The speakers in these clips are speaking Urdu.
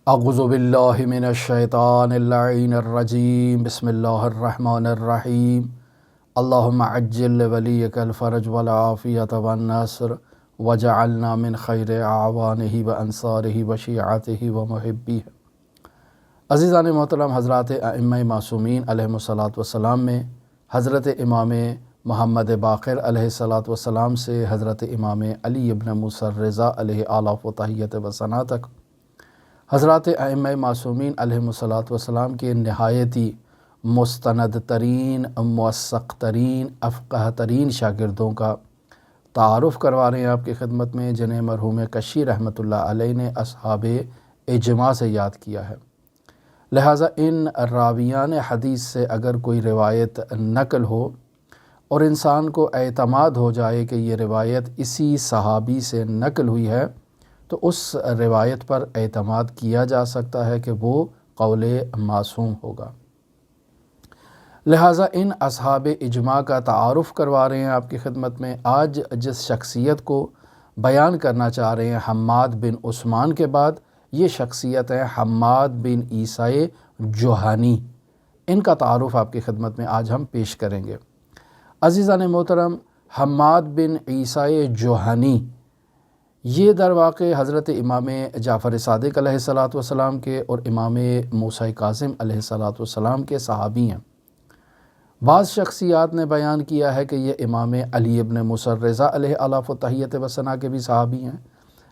اعوذ باللہ من الشیطان اللعین الرجیم بسم اللہ الرحمن الرحیم اللہم عجل ولیک الفرج والعافیت والنصر وجعلنا من خیر اعوانہ وانصارہ وشیعتہ ومحبیہ۔ عزیزان محترم، حضرات ائمہ معصومین علیہم الصلاۃ والسلام میں حضرت امام محمد باقر علیہ الصلاۃ والسلام سے حضرت امام علی ابن موسیٰ الرضا علیہ آلاف و تحیت و ثنا تک حضرات ائمہ معصومین علیہم الصلاۃ والسلام کے نہایتی مستند ترین، موثق ترین، افقہ ترین شاگردوں کا تعارف کروا رہے ہیں آپ کی خدمت میں، جنہیں مرحوم کشی رحمۃ اللہ علیہ نے اصحاب اجماع سے یاد کیا ہے۔ لہٰذا ان راویان حدیث سے اگر کوئی روایت نقل ہو اور انسان کو اعتماد ہو جائے کہ یہ روایت اسی صحابی سے نقل ہوئی ہے، تو اس روایت پر اعتماد کیا جا سکتا ہے کہ وہ قول معصوم ہوگا۔ لہٰذا ان اصحاب اجماع کا تعارف کروا رہے ہیں آپ کی خدمت میں۔ آج جس شخصیت کو بیان کرنا چاہ رہے ہیں حماد بن عثمان کے بعد، یہ شخصیت ہے حماد بن عیسیٰ جوہانی۔ ان کا تعارف آپ کی خدمت میں آج ہم پیش کریں گے۔ عزیزان محترم، حماد بن عیسیٰ جوہانی یہ در واقع حضرت امام جعفر صادق علیہ الصلاۃ والسلام کے اور امام موسیٰ کاظم علیہ الصلاۃ والسلام کے صحابی ہیں۔ بعض شخصیات نے بیان کیا ہے کہ یہ امام علی ابن موسیٰ الرضا علیہ آلاف و تحیت و ثنا کے بھی صحابی ہیں،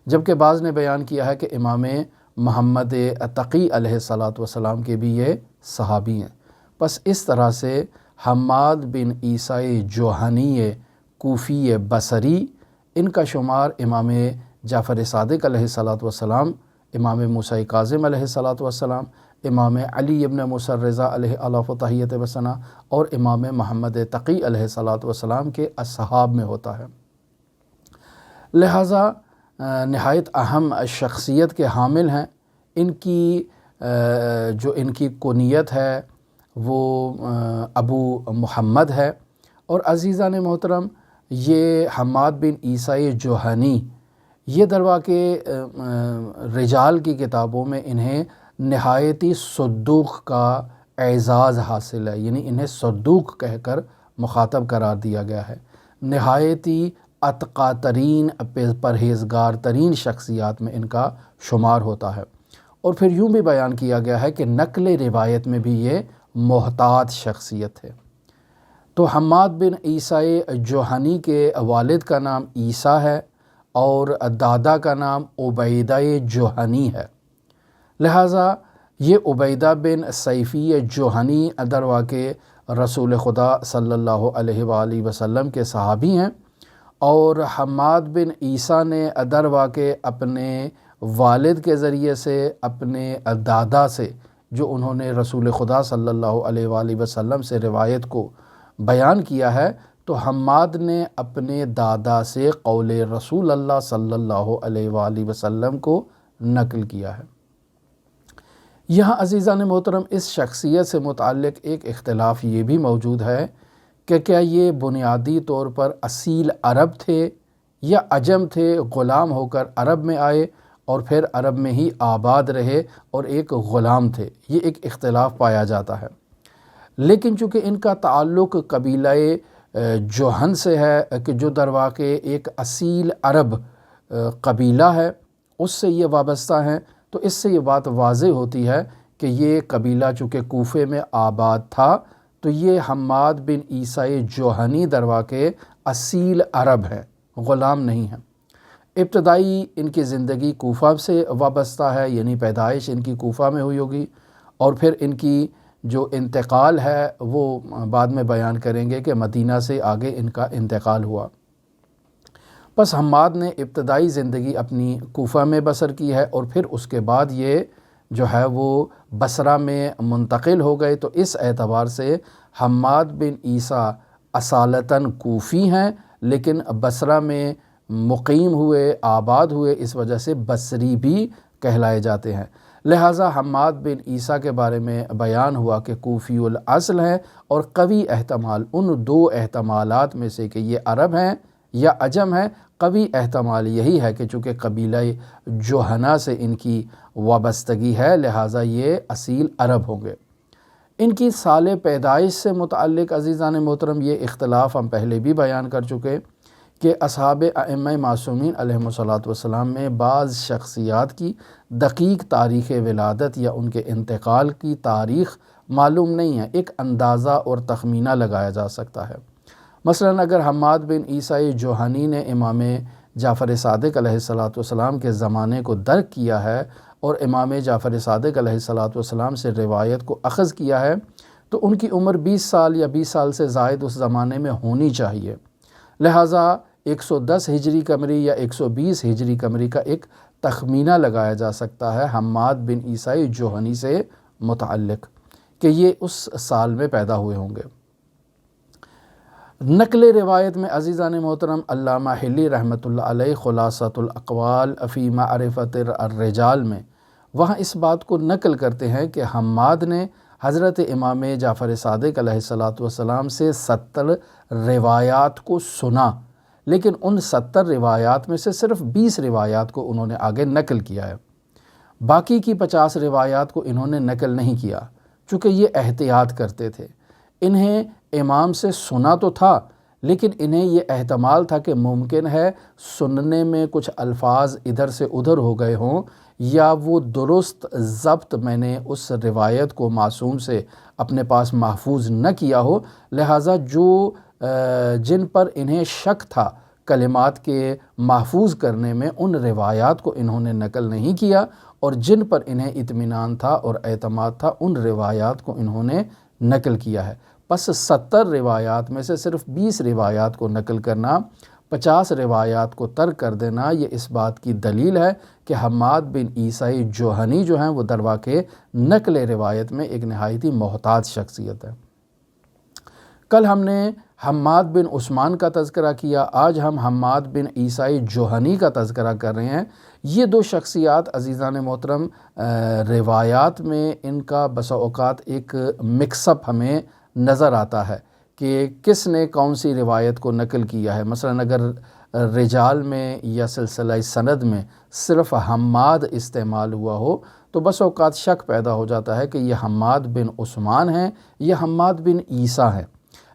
جبکہ بعض نے بیان کیا ہے کہ امام محمد تقی علیہ الصلاۃ والسلام کے بھی یہ صحابی ہیں۔ پس اس طرح سے حماد بن عیسیٰ جوہانی کوفی بصری، ان کا شمار امام جعفر صادق علیہ الصلاۃ والسلام، امام موسیٰ کاظم علیہ الصلاۃ والسلام، امام علی ابن موسیٰ الرضا علیہ آلاف و تحیت و ثنا اور امام محمد تقی علیہ الصلاۃ والسلام کے اصحاب میں ہوتا ہے۔ لہٰذا نہایت اہم شخصیت کے حامل ہیں۔ ان کی ان کی کنیت ہے وہ ابو محمد ہے۔ اور عزیزان محترم، یہ حماد بن عیسیٰ جوہانی یہ در واقع رجال کی کتابوں میں انہیں نہایتی صدوق کا اعزاز حاصل ہے، یعنی انہیں صدوق کہہ کر مخاطب قرار دیا گیا ہے۔ نہایتی اتقیٰ ترین، پرہیزگار ترین شخصیات میں ان کا شمار ہوتا ہے۔ اور پھر یوں بھی بیان کیا گیا ہے کہ نقل روایت میں بھی یہ محتاط شخصیت ہے۔ تو حماد بن عیسیٰ جوہانی کے والد کا نام عیسیٰ ہے اور دادا کا نام عبیدہ جوہانی ہے۔ لہٰذا یہ عبیدہ بن سیفی جوہانی در واقع رسول خدا صلی اللہ علیہ وآلہ وسلم کے صحابی ہیں، اور حماد بن عیسیٰ نے در واقع اپنے والد کے ذریعے سے، اپنے دادا سے، جو انہوں نے رسول خدا صلی اللہ علیہ وآلہ وسلم سے روایت کو بیان کیا ہے، تو حماد نے اپنے دادا سے قول رسول اللہ صلی اللہ علیہ وآلہ وسلم کو نقل کیا ہے۔ یہاں عزیزان محترم اس شخصیت سے متعلق ایک اختلاف یہ بھی موجود ہے کہ کیا یہ بنیادی طور پر اصیل عرب تھے یا عجم تھے، غلام ہو کر عرب میں آئے اور پھر عرب میں ہی آباد رہے اور ایک غلام تھے۔ یہ ایک اختلاف پایا جاتا ہے، لیکن چونکہ ان کا تعلق قبیلہ جوہن سے ہے کہ جو در واقع ایک اصیل عرب قبیلہ ہے، اس سے یہ وابستہ ہیں، تو اس سے یہ بات واضح ہوتی ہے کہ یہ قبیلہ چونکہ کوفے میں آباد تھا، تو یہ حماد بن عیسیٰ جوہانی در واقع اصیل عرب ہیں، غلام نہیں ہیں۔ ابتدائی ان کی زندگی کوفہ سے وابستہ ہے، یعنی پیدائش ان کی کوفہ میں ہوئی ہوگی، اور پھر ان کی جو انتقال ہے وہ بعد میں بیان کریں گے کہ مدینہ سے آگے ان کا انتقال ہوا۔ پس حماد نے ابتدائی زندگی اپنی کوفہ میں بسر کی ہے، اور پھر اس کے بعد یہ جو ہے وہ بصرہ میں منتقل ہو گئے۔ تو اس اعتبار سے حماد بن عیسیٰ اصالتاً کوفی ہیں، لیکن بصرہ میں مقیم ہوئے، آباد ہوئے، اس وجہ سے بصری بھی کہلائے جاتے ہیں۔ لہٰذا حماد بن عیسیٰ کے بارے میں بیان ہوا کہ کوفی الاصل ہیں، اور قوی احتمال ان دو احتمالات میں سے کہ یہ عرب ہیں یا عجم ہیں، قوی احتمال یہی ہے کہ چونکہ قبیلہ جوہنا سے ان کی وابستگی ہے لہٰذا یہ اصیل عرب ہوں گے۔ ان کی سال پیدائش سے متعلق عزیزان محترم یہ اختلاف ہم پہلے بھی بیان کر چکے کہ اصحاب ائمہ معصومین علیہم الصلاۃ والسلام میں بعض شخصیات کی دقیق تاریخ ولادت یا ان کے انتقال کی تاریخ معلوم نہیں ہے، ایک اندازہ اور تخمینہ لگایا جا سکتا ہے۔ مثلا اگر حماد بن عیسیٰ جوہنی نے امام جعفر صادق علیہ الصلاۃ والسلام کے زمانے کو درک کیا ہے اور امام جعفر صادق علیہ الصلاۃ والسلام سے روایت کو اخذ کیا ہے تو ان کی عمر 20 سال یا 20 سال سے زائد اس زمانے میں ہونی چاہیے، لہٰذا 110 ہجری قمری یا 120 ہجری قمری کا ایک تخمینہ لگایا جا سکتا ہے حماد بن عیسیٰ جوہنی سے متعلق کہ یہ اس سال میں پیدا ہوئے ہوں گے۔ نقل روایت میں عزیزان محترم علامہ حلی رحمۃ اللہ علیہ خلاصۃ الاقوال فی معرفت الرجال میں وہاں اس بات کو نقل کرتے ہیں کہ حماد نے حضرت امام جعفر صادق علیہ الصلاۃ والسلام سے 70 روایات کو سنا، لیکن ان 70 روایات میں سے صرف 20 روایات کو انہوں نے آگے نقل کیا ہے، باقی کی 50 روایات کو انہوں نے نقل نہیں کیا، چونکہ یہ احتیاط کرتے تھے۔ انہیں امام سے سنا تو تھا لیکن انہیں یہ احتمال تھا کہ ممکن ہے سننے میں کچھ الفاظ ادھر سے ادھر ہو گئے ہوں یا وہ درست ضبط میں نے اس روایت کو معصوم سے اپنے پاس محفوظ نہ کیا ہو، لہٰذا جن پر انہیں شک تھا کلمات کے محفوظ کرنے میں ان روایات کو انہوں نے نقل نہیں کیا، اور جن پر انہیں اطمینان تھا اور اعتماد تھا ان روایات کو انہوں نے نقل کیا ہے۔ پس 70 روایات میں سے صرف 20 روایات کو نقل کرنا، 50 روایات کو ترک کر دینا، یہ اس بات کی دلیل ہے کہ حماد بن عیسیٰ جوہنی جو ہیں وہ در واقع نقل روایت میں ایک نہایت ہی محتاط شخصیت ہے۔ کل ہم نے حماد بن عثمان کا تذکرہ کیا، آج ہم حماد بن عیسیٰ جوہنی کا تذکرہ کر رہے ہیں۔ یہ دو شخصیات عزیزان محترم روایات میں ان کا بسا اوقات ایک مکس اپ ہمیں نظر آتا ہے کہ کس نے کون سی روایت کو نقل کیا ہے۔ مثلا اگر رجال میں یا سلسلہ سند میں صرف حماد استعمال ہوا ہو تو بس اوقات شک پیدا ہو جاتا ہے کہ یہ حماد بن عثمان ہیں یا حماد بن عیسیٰ ہیں،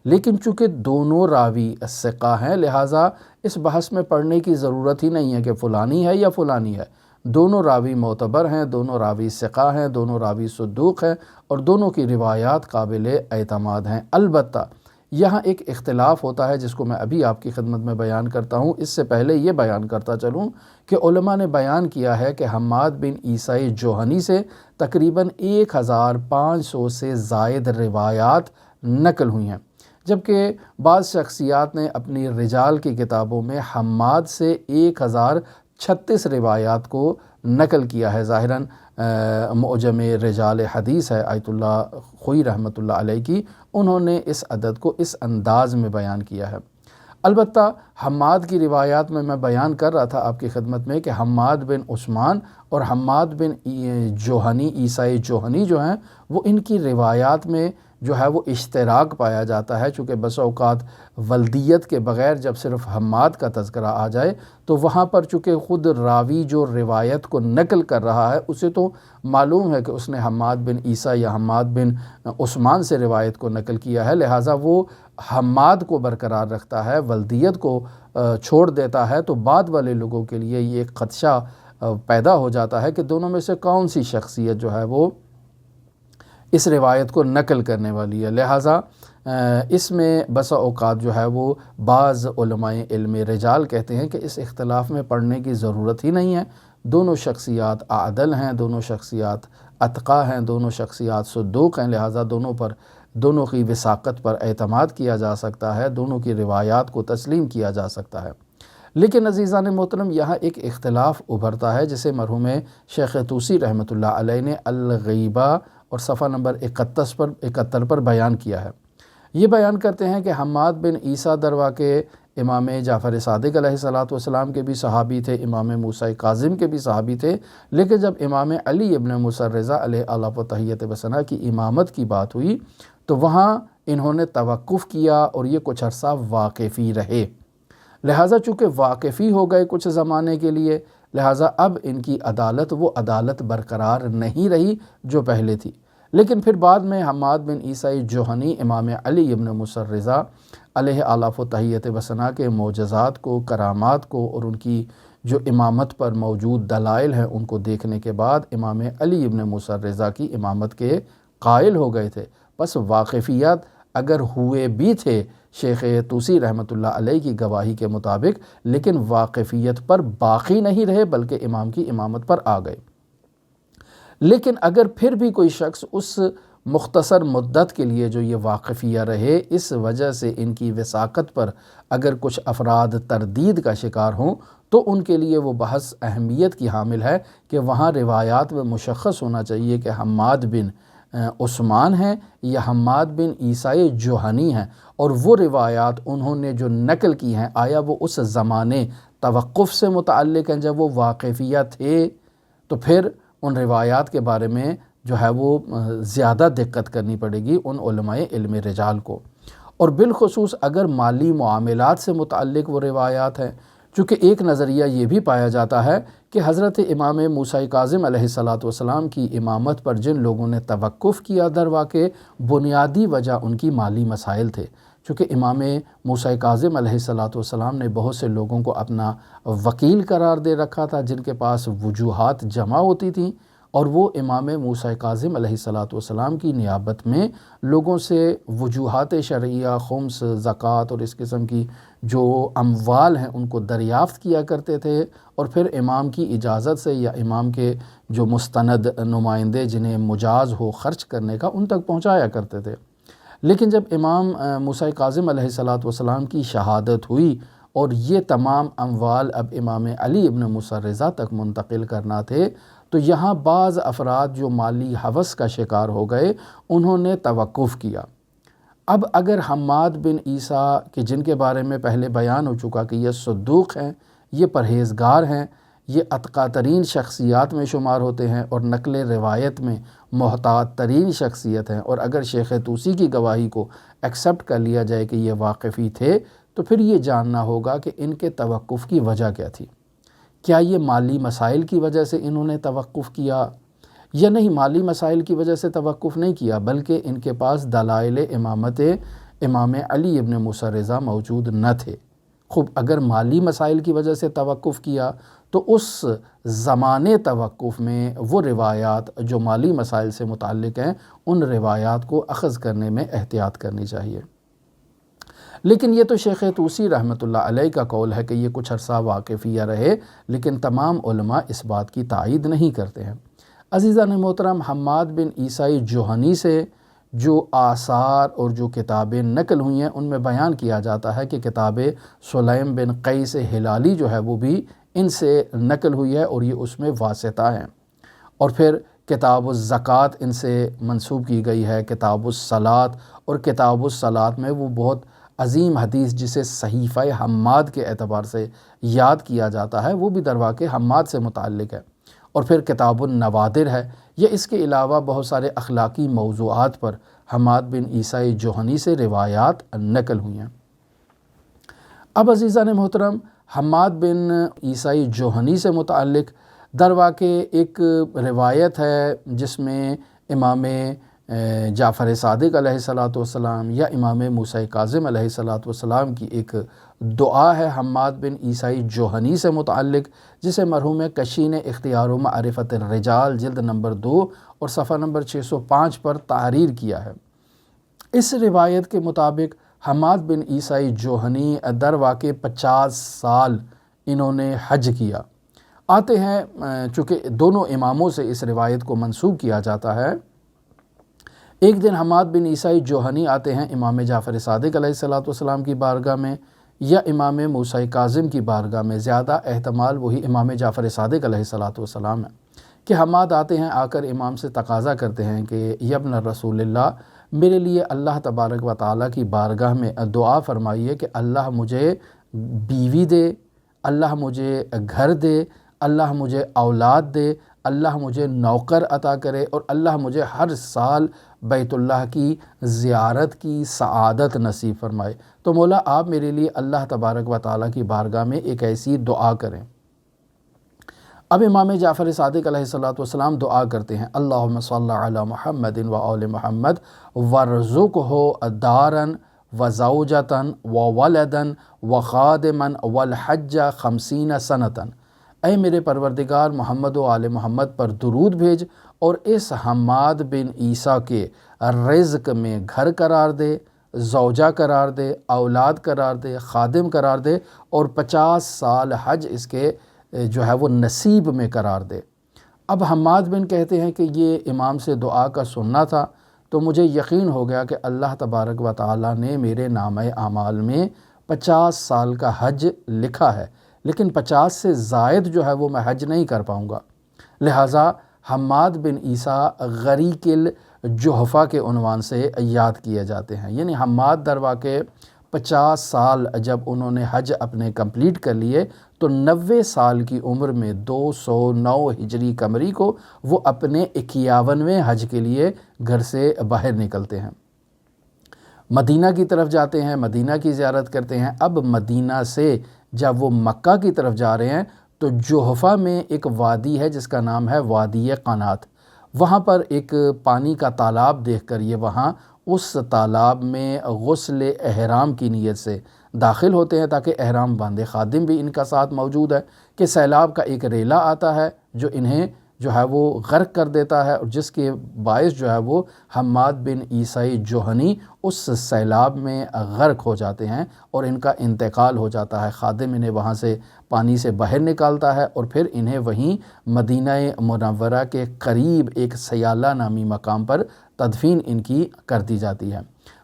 لیکن چونکہ دونوں راوی ثقہ ہیں لہٰذا اس بحث میں پڑھنے کی ضرورت ہی نہیں ہے کہ فلانی ہے یا فلانی ہے، دونوں راوی معتبر ہیں، دونوں راوی ثقہ ہیں، دونوں راوی صدوق ہیں اور دونوں کی روایات قابل اعتماد ہیں۔ البتہ یہاں ایک اختلاف ہوتا ہے جس کو میں ابھی آپ کی خدمت میں بیان کرتا ہوں، اس سے پہلے یہ بیان کرتا چلوں کہ علماء نے بیان کیا ہے کہ حماد بن عیسیٰ جوہنی سے تقریباً 1500 سے زائد روایات نقل ہوئی ہیں، جبکہ بعض شخصیات نے اپنی رجال کی کتابوں میں حماد سے 1036 روایات کو نقل کیا ہے۔ ظاہراً معجم رجال حدیث ہے آیت اللہ خوئی رحمۃ اللہ علیہ کی، انہوں نے اس عدد کو اس انداز میں بیان کیا ہے۔ البتہ حماد کی روایات میں بیان کر رہا تھا آپ کی خدمت میں کہ حماد بن عثمان اور حماد بن جوہنی عیسیٰ جوہنی جو ہیں وہ ان کی روایات میں جو ہے وہ اشتراک پایا جاتا ہے، چونکہ بس اوقات ولدیت کے بغیر جب صرف حماد کا تذکرہ آ جائے تو وہاں پر چونکہ خود راوی جو روایت کو نقل کر رہا ہے اسے تو معلوم ہے کہ اس نے حماد بن عیسیٰ یا حماد بن عثمان سے روایت کو نقل کیا ہے، لہٰذا وہ حماد کو برقرار رکھتا ہے، ولدیت کو چھوڑ دیتا ہے، تو بعد والے لوگوں کے لیے یہ ایک خدشہ پیدا ہو جاتا ہے کہ دونوں میں سے کون سی شخصیت جو ہے وہ اس روایت کو نقل کرنے والی ہے۔ لہٰذا اس میں بسا اوقات جو ہے وہ بعض علماء علم رجال کہتے ہیں کہ اس اختلاف میں پڑھنے کی ضرورت ہی نہیں ہے، دونوں شخصیات عادل ہیں، دونوں شخصیات اتقا ہیں، دونوں شخصیات صدوق ہیں، لہٰذا دونوں کی وثاقت پر اعتماد کیا جا سکتا ہے، دونوں کی روایات کو تسلیم کیا جا سکتا ہے۔ لیکن عزیزان محترم یہاں ایک اختلاف ابھرتا ہے جسے مرحوم شیخ طوسی رحمۃ اللہ علیہ نے الغیبہ اور صفحہ نمبر 71 پر بیان کیا ہے۔ یہ بیان کرتے ہیں کہ حماد بن عیسیٰ در واقع امام جعفر صادق علیہ الصلاۃ والسلام کے بھی صحابی تھے، امام موسیٰ کاظم کے بھی صحابی تھے، لیکن جب امام علی ابن موسیٰ رضا علیہ اعلیٰ و تحیت وثنا کی امامت کی بات ہوئی تو وہاں انہوں نے توقف کیا اور یہ کچھ عرصہ واقفی رہے۔ لہٰذا چونکہ واقفی ہو گئے کچھ زمانے کے لیے، لہٰذا اب ان کی عدالت وہ عدالت برقرار نہیں رہی جو پہلے تھی۔ لیکن پھر بعد میں حماد بن عیسیٰ جوہنی امام علی ابن موسیٰ الرضا علیہ آلاف و تحیت و ثنا کے معجزات کو، کرامات کو اور ان کی جو امامت پر موجود دلائل ہیں ان کو دیکھنے کے بعد امام علی ابن موسیٰ الرضا کی امامت کے قائل ہو گئے تھے۔ بس واقفیات اگر ہوئے بھی تھے شیخ طوسی رحمۃ اللہ علیہ کی گواہی کے مطابق، لیکن واقفیت پر باقی نہیں رہے بلکہ امام کی امامت پر آ گئے۔ لیکن اگر پھر بھی کوئی شخص اس مختصر مدت کے لیے جو یہ واقفیہ رہے، اس وجہ سے ان کی وثاقت پر اگر کچھ افراد تردید کا شکار ہوں، تو ان کے لیے وہ بحث اہمیت کی حامل ہے کہ وہاں روایات میں مشخص ہونا چاہیے کہ حماد بن عثمان ہیں یا حماد بن عیسیٰ جوہنی ہیں، اور وہ روایات انہوں نے جو نقل کی ہیں آیا وہ اس زمانے توقف سے متعلق ہیں جب وہ واقفیہ تھے، تو پھر ان روایات کے بارے میں جو ہے وہ زیادہ دقت کرنی پڑے گی ان علماء علم رجال کو۔ اور بالخصوص اگر مالی معاملات سے متعلق وہ روایات ہیں، چونکہ ایک نظریہ یہ بھی پایا جاتا ہے کہ حضرت امام موسیٰ کاظم علیہ السلام کی امامت پر جن لوگوں نے توقف کیا در واقع بنیادی وجہ ان کی مالی مسائل تھے، چونکہ امام موسیٰ کاظم علیہ السلام نے بہت سے لوگوں کو اپنا وکیل قرار دے رکھا تھا جن کے پاس وجوہات جمع ہوتی تھیں، اور وہ امام موسیٰ کاظم علیہ السلام کی نیابت میں لوگوں سے وجوہات شرعیہ، خمس، زکوٰۃ اور اس قسم کی جو اموال ہیں ان کو دریافت کیا کرتے تھے، اور پھر امام کی اجازت سے یا امام کے جو مستند نمائندے جنہیں مجاز ہو خرچ کرنے کا ان تک پہنچایا کرتے تھے۔ لیکن جب امام موسیٰ کاظم علیہ السلام کی شہادت ہوئی اور یہ تمام اموال اب امام علی ابن موسیٰ الرضا تک منتقل کرنا تھے، تو یہاں بعض افراد جو مالی ہوس کا شکار ہو گئے انہوں نے توقف کیا۔ اب اگر حماد بن عیسیٰ کہ جن کے بارے میں پہلے بیان ہو چکا کہ یہ صدوق ہیں، یہ پرہیزگار ہیں، یہ اتقیٰ ترین شخصیات میں شمار ہوتے ہیں اور نقل روایت میں محتاط ترین شخصیت ہیں، اور اگر شیخ طوسی کی گواہی کو ایکسیپٹ کر لیا جائے کہ یہ واقفی تھے، تو پھر یہ جاننا ہوگا کہ ان کے توقف کی وجہ کیا تھی۔ کیا یہ مالی مسائل کی وجہ سے انہوں نے توقف کیا یا نہیں؟ مالی مسائل کی وجہ سے توقف نہیں کیا، بلکہ ان کے پاس دلائل امامت امام علی ابن موسیٰ الرضا موجود نہ تھے۔ خوب اگر مالی مسائل کی وجہ سے توقف کیا تو اس زمانے توقف میں وہ روایات جو مالی مسائل سے متعلق ہیں ان روایات کو اخذ کرنے میں احتیاط کرنی چاہیے۔ لیکن یہ تو شیخ طوسی رحمۃ اللہ علیہ کا قول ہے کہ یہ کچھ عرصہ واقفیہ رہے، لیکن تمام علماء اس بات کی تائید نہیں کرتے ہیں۔ عزیزان محترم، حماد بن عیسیٰ جوہنی سے جو آثار اور جو کتابیں نقل ہوئی ہیں ان میں بیان کیا جاتا ہے کہ کتاب سلیم بن قیس ہلالی جو ہے وہ بھی ان سے نقل ہوئی ہے اور یہ اس میں واسطہ ہیں، اور پھر کتاب الزکوٰۃ ان سے منسوب کی گئی ہے، کتاب الصلاۃ، اور کتاب الصلاۃ میں وہ بہت عظیم حدیث جسے صحیفہ حماد کے اعتبار سے یاد کیا جاتا ہے وہ بھی در واقع حماد سے متعلق ہے، اور پھر کتاب النوادر ہے۔ یہ اس کے علاوہ بہت سارے اخلاقی موضوعات پر حماد بن عیسیٰ جوہنی سے روایات نقل ہوئی ہیں۔ اب عزیزان محترم، حماد بن عیسیٰ جوہنی سے متعلق در واقع ایک روایت ہے جس میں امام جعفر صادق علیہ السلام یا امام موسیٰ کاظم علیہ السلام کی ایک دعا ہے حماد بن عیسیٰ جوہنی سے متعلق، جسے مرحوم کشی نے اختیار و معرفت الرجال جلد نمبر 2 اور صفحہ نمبر 605 پر تحریر کیا ہے۔ اس روایت کے مطابق حماد بن عیسیٰ جوہنی در واقع 50 سال انہوں نے حج کیا۔ آتے ہیں چونکہ دونوں اماموں سے اس روایت کو منسوب کیا جاتا ہے، ایک دن حماد بن عیسیٰ جوہنی آتے ہیں امام جعفر صادق علیہ السلام کی بارگاہ میں یا امام موسیٰ کاظم کی بارگاہ میں، زیادہ احتمال وہی امام جعفر صادق علیہ السلام ہے، کہ حماد آتے ہیں، آ کر امام سے تقاضا کرتے ہیں کہ یا ابن رسول اللہ، میرے لیے اللہ تبارک و تعالیٰ کی بارگاہ میں دعا فرمائیے کہ اللہ مجھے بیوی دے، اللہ مجھے گھر دے، اللہ مجھے اولاد دے، اللہ مجھے نوکر عطا کرے اور اللہ مجھے ہر سال بیت اللہ کی زیارت کی سعادت نصیب فرمائے۔ تو مولا آپ میرے لیے اللہ تبارک و تعالیٰ کی بارگاہ میں ایک ایسی دعا کریں۔ اب امام جعفر صادق علیہ السلام دعا کرتے ہیں، اللہم صلی علی محمد و آل محمد وارزقہ دارا وزوجتا وولدا وخادما والحج 50 سنتا۔ اے میرے پروردگار محمد و آل محمد پر درود بھیج اور اس حماد بن عیسیٰ کے رزق میں گھر قرار دے، زوجہ قرار دے، اولاد قرار دے، خادم قرار دے، اور 50 سال حج اس کے جو ہے وہ نصیب میں قرار دے۔ اب حماد بن کہتے ہیں کہ یہ امام سے دعا کا سننا تھا، تو مجھے یقین ہو گیا کہ اللہ تبارک و تعالیٰ نے میرے نامہ اعمال میں 50 سال کا حج لکھا ہے، لیکن 50 سے زائد جو ہے وہ میں حج نہیں کر پاؤں گا۔ لہٰذا حماد بن عیسیٰ غریق الجحفہ کے عنوان سے یاد کیے جاتے ہیں، یعنی حماد در واقع 50 سال جب انہوں نے حج اپنے کمپلیٹ کر لیے تو 90 سال کی عمر میں 209 ہجری قمری کو وہ اپنے 51ویں حج کے لیے گھر سے باہر نکلتے ہیں، مدینہ کی طرف جاتے ہیں، مدینہ کی زیارت کرتے ہیں۔ اب مدینہ سے جب وہ مکہ کی طرف جا رہے ہیں تو جحفہ میں ایک وادی ہے جس کا نام ہے وادی قنات، وہاں پر ایک پانی کا تالاب دیکھ کر یہ وہاں اس تالاب میں غسل احرام کی نیت سے داخل ہوتے ہیں تاکہ احرام باندھے۔ خادم بھی ان کا ساتھ موجود ہے کہ سیلاب کا ایک ریلا آتا ہے جو انہیں جو ہے وہ غرق کر دیتا ہے، اور جس کے باعث جو ہے وہ حماد بن عیسیٰ جوہنی اس سیلاب میں غرق ہو جاتے ہیں اور ان کا انتقال ہو جاتا ہے۔ خادم انہیں وہاں سے پانی سے باہر نکالتا ہے اور پھر انہیں وہیں مدینہ منورہ کے قریب ایک سیالہ نامی مقام پر تدفین ان کی کر دی جاتی ہے۔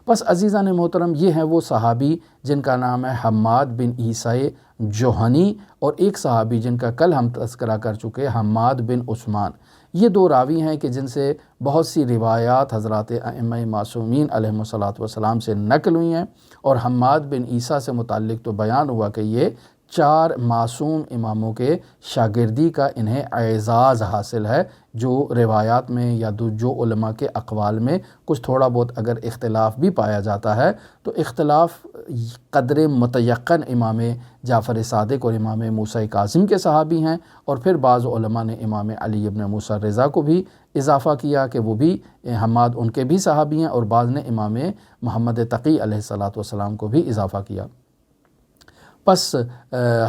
بس عزیزان محترم، یہ ہیں وہ صحابی جن کا نام ہے حماد بن عیسیٰ جوہنی، اور ایک صحابی جن کا کل ہم تذکرہ کر چکے حماد بن عثمان۔ یہ دو راوی ہیں کہ جن سے بہت سی روایات حضرات ائمہ معصومین علیہم الصلاۃ سے نقل ہوئی ہیں، اور حماد بن عیسیٰ سے متعلق تو بیان ہوا کہ یہ 4 معصوم اماموں کے شاگردی کا انہیں اعزاز حاصل ہے، جو روایات میں یا جو علماء کے اقوال میں کچھ تھوڑا بہت اگر اختلاف بھی پایا جاتا ہے تو اختلاف قدر متیقن امام جعفر صادق اور امام موسیٰ کاظم کے صحابی ہیں، اور پھر بعض علماء نے امام علی ابن موسیٰ رضا کو بھی اضافہ کیا کہ وہ بھی حماد ان کے بھی صحابی ہیں، اور بعض نے امام محمد تقی علیہ السلام کو بھی اضافہ کیا۔ پس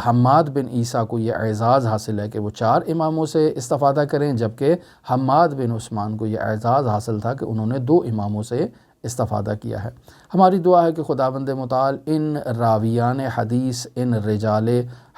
حماد بن عیسیٰ کو یہ اعزاز حاصل ہے کہ وہ 4 اماموں سے استفادہ کریں، جبکہ حماد بن عثمان کو یہ اعزاز حاصل تھا کہ انہوں نے 2 اماموں سے استفادہ کیا ہے۔ ہماری دعا ہے کہ خداوند متعال ان راویان حدیث، ان رجال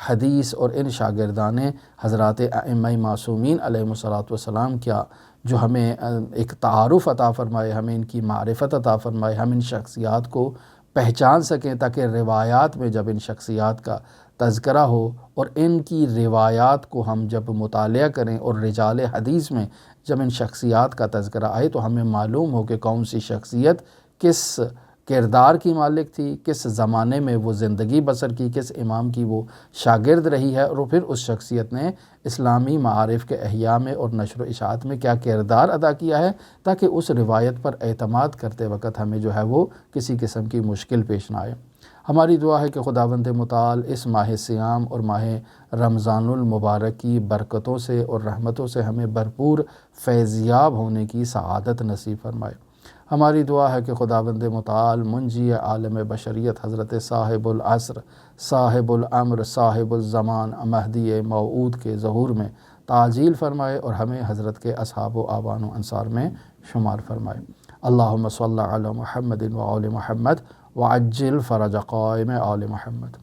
حدیث اور ان شاگردان حضرات ائمہ معصومین علیہم السلام کیا جو ہمیں ایک تعارف عطا فرمائے، ہمیں ان کی معرفت عطا فرمائے، ہم ان شخصیات کو پہچان سکیں تاکہ روایات میں جب ان شخصیات کا تذکرہ ہو اور ان کی روایات کو ہم جب مطالعہ کریں اور رجال حدیث میں جب ان شخصیات کا تذکرہ آئے تو ہمیں معلوم ہو کہ کون سی شخصیت کس کردار کی مالک تھی، کس زمانے میں وہ زندگی بسر کی، کس امام کی وہ شاگرد رہی ہے، اور پھر اس شخصیت نے اسلامی معارف کے احیاء میں اور نشر و اشاعت میں کیا کردار ادا کیا ہے، تاکہ اس روایت پر اعتماد کرتے وقت ہمیں جو ہے وہ کسی قسم کی مشکل پیش نہ آئے۔ ہماری دعا ہے کہ خداوند متعال اس ماہ صیام اور ماہ رمضان المبارک کی برکتوں سے اور رحمتوں سے ہمیں بھرپور فیضیاب ہونے کی سعادت نصیب فرمائے۔ ہماری دعا ہے کہ خداوند متعال منجی عالم بشریت حضرت صاحب العصر، صاحب الامر، صاحب الزمان مہدی موعود کے ظہور میں تعجیل فرمائے اور ہمیں حضرت کے اصحاب و اعوان و انصار میں شمار فرمائے۔ اللہم صلی علی محمد و آل محمد وعجل فرج قائم آل محمد۔